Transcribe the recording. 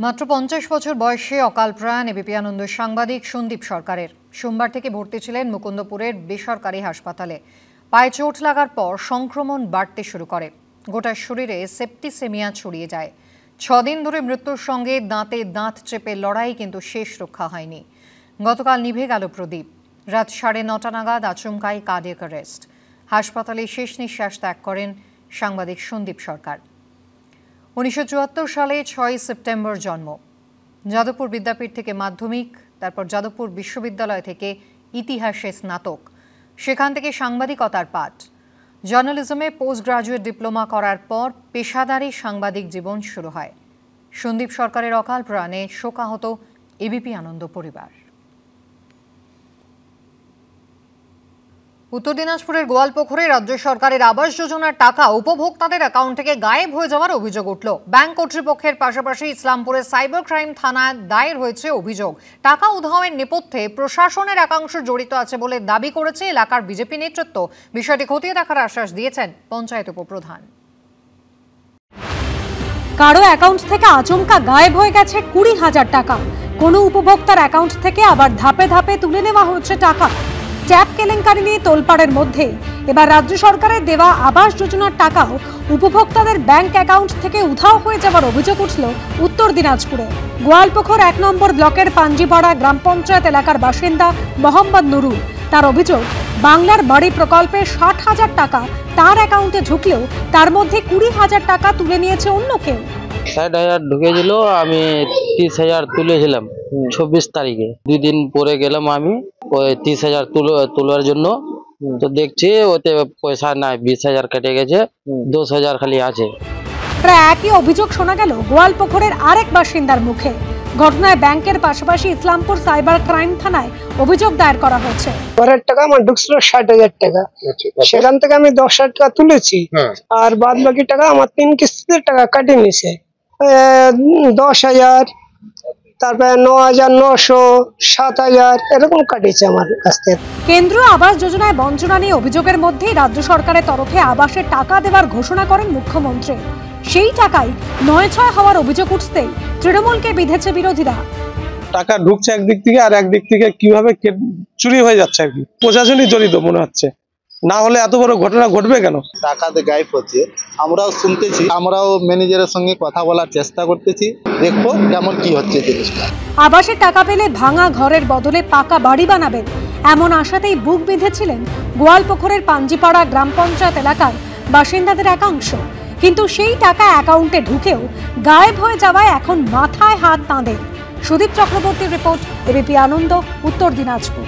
মাত্র ৫০ বছর বয়সে অকাল প্রয়াণ এবিপি আনন্দ সাংবাদিক সন্দীপ সরকারের। সোমবার থেকে ভর্তি ছিলেন মুকুন্দপুরের বেসরকারি হাসপাতালে। পায়ে চোট লাগার পর সংক্রমণ বাড়তে শুরু করে। গোটা শরীরে সেপ্টিসেমিয়া ছড়িয়ে যায়। ৬ দিন ধরে মৃত্যুর সঙ্গে দাঁতে দাঁত চেপে লড়াই, কিন্তু শেষ রক্ষা হয়নি। গতকাল নিভে গেল প্রদীপ। রাত ৯:৩০ নাগাদ আচমকাই কার্ডিয়াক অ্যারেস্ট। হাসপাতালে শেষ নিঃশ্বাস ত্যাগ করেন সাংবাদিক সন্দীপ সরকার। ১৯৭৪ সালে ৬ সেপ্টেম্বর জন্ম। যাদবপুর বিদ্যাপীঠ থেকে মাধ্যমিক, তারপর যাদবপুর বিশ্ববিদ্যালয় থেকে ইতিহাসে স্নাতক। সেখান থেকে সাংবাদিকতার পাঠ। জার্নালিজমে পোস্ট গ্রাজুয়েট ডিপ্লোমা করার পর পেশাদারি সাংবাদিক জীবন শুরু হয়। সন্দীপ সরকারের অকাল প্রয়াণে শোকাহত এবিপি আনন্দ পরিবার। উত্তর দিনাজপুরের গোয়ালপুকুরে রাজ্য সরকারের আবাস যোজনার টাকা উপভোক্তাদের অ্যাকাউন্ট থেকে গায়েব হয়ে যাওয়ার অভিযোগ উঠল। ব্যাংক কর্তৃপক্ষের পাশাপাশি ইসলামপুরের সাইবার ক্রাইম থানায় দায়ের হয়েছে অভিযোগ। টাকা উধাওয়ের নেপথ্যে প্রশাসনের একাংশ জড়িত আছে বলে দাবি করেছে এলাকার বিজেপি নেতৃত্ব। বিষয়টি খতিয়ে দেখার আশ্বাস দিয়েছেন পঞ্চায়েত উপপ্রধান। কারো অ্যাকাউন্ট থেকে আচমকা গায়েব হয়ে গেছে ২০,০০০ টাকা। কোনো উপভোক্তার অ্যাকাউন্ট থেকে আবার ধাপে ধাপে তুলে নেওয়া হচ্ছে টাকা। ট্যাপ কেলেঙ্কারি নিয়ে তোলপাড়ের মধ্যে এবার রাজ্য সরকারের দেওয়া আবাস যোজনার টাকাও উপভোক্তাদের ব্যাংক অ্যাকাউন্ট থেকে উধাও হয়ে যাওয়ার অভিযোগ উঠল উত্তর দিনাজপুরে। গোয়ালপুকুর ১ নম্বর ব্লকের পাঞ্জিপাড়া গ্রাম পঞ্চায়েত এলাকার বাসিন্দা মোহাম্মদ নুরুল। তার অভিযোগ, বাংলার বাড়ি প্রকল্পে ৬০,০০০ টাকা তার অ্যাকাউন্টে ঢুকলেও তার মধ্যে ২০,০০০ টাকা তুলে নিয়েছে অন্য কেউ। ৬০,০০০ ঢুকেছিল, আমি ৩০,০০০ তুলেছিলাম ২৪ তারিখে। ২ দিন পরে গেলাম আমি ওই ৩০,০০০ তোলার জন্য, তো দেখছি ওতে পয়সা নাই, ২০,০০০ কেটে গেছে, ১০,০০০ খালি আছে। প্রায় একই অভিযোগ শোনা গেল গোয়ালপুকুরের আরেক বাসিন্দার মুখে। ঘটনায় ব্যাংকের পাশাপাশি ইসলামপুর সাইবার ক্রাইম থানায় অভিযোগ দায়ের করা হয়েছে। ঘরের টাকা আমার ঢুকছিল ৬০,০০০ টাকা, সেখান থেকে আমি ১০,০০০ টাকা তুলেছি, আর বাদ বাকি টাকা আমার ৩ কিস্তিতে টাকা কাটিয়ে নিয়েছে। ১০,০০০, তারপরে ৯,৯০০, ৭,০০০ এরকম কাটিয়েছে আমার কাছ থেকে। কেন্দ্রীয় আবাস যোজনায় বঞ্চনা নিয়ে অভিযোগের মধ্যেই রাজ্য সরকারের তরফে আবাসের টাকা দেওয়ার ঘোষণা করেন মুখ্যমন্ত্রী। সেই টাকায় ৯-৬ হওয়ার অভিযোগ উঠতেই তৃণমূলকে বিঁধেছে বিরোধীরা। টাকা ঢুকছে একদিক থেকে, আর একদিক থেকে কিভাবে চুরি হয়ে যাচ্ছে আর কি, প্রশাসনই জড়িত মনে হচ্ছে। না হলে এত বড় ঘটনা ঘটবে কেন? টাকাতে গায়েব হচ্ছে, আমরাও শুনতেছি, আমরাও ম্যানেজারের সঙ্গে কথা বলার চেষ্টা করতেছি, দেখবো কেমন কি হচ্ছে জিনিসটা। আবাসের টাকা পেলে ভাঙা ঘরের বদলে পাকা বাড়ি বানাবেন, এমন আশাতেই বুক বেঁধেছিলেন গোয়ালপুকুরের পাঞ্জিপাড়া গ্রাম পঞ্চায়েত এলাকার বাসিন্দাদের একাংশ। কিন্তু সেই টাকা অ্যাকাউন্টে ঢুকেও গায়েব হয়ে যাওয়ায় এখন মাথায় হাত তাঁদের। সুদীপ চক্রবর্তীর রিপোর্ট, এবিপি আনন্দ, উত্তর দিনাজপুর।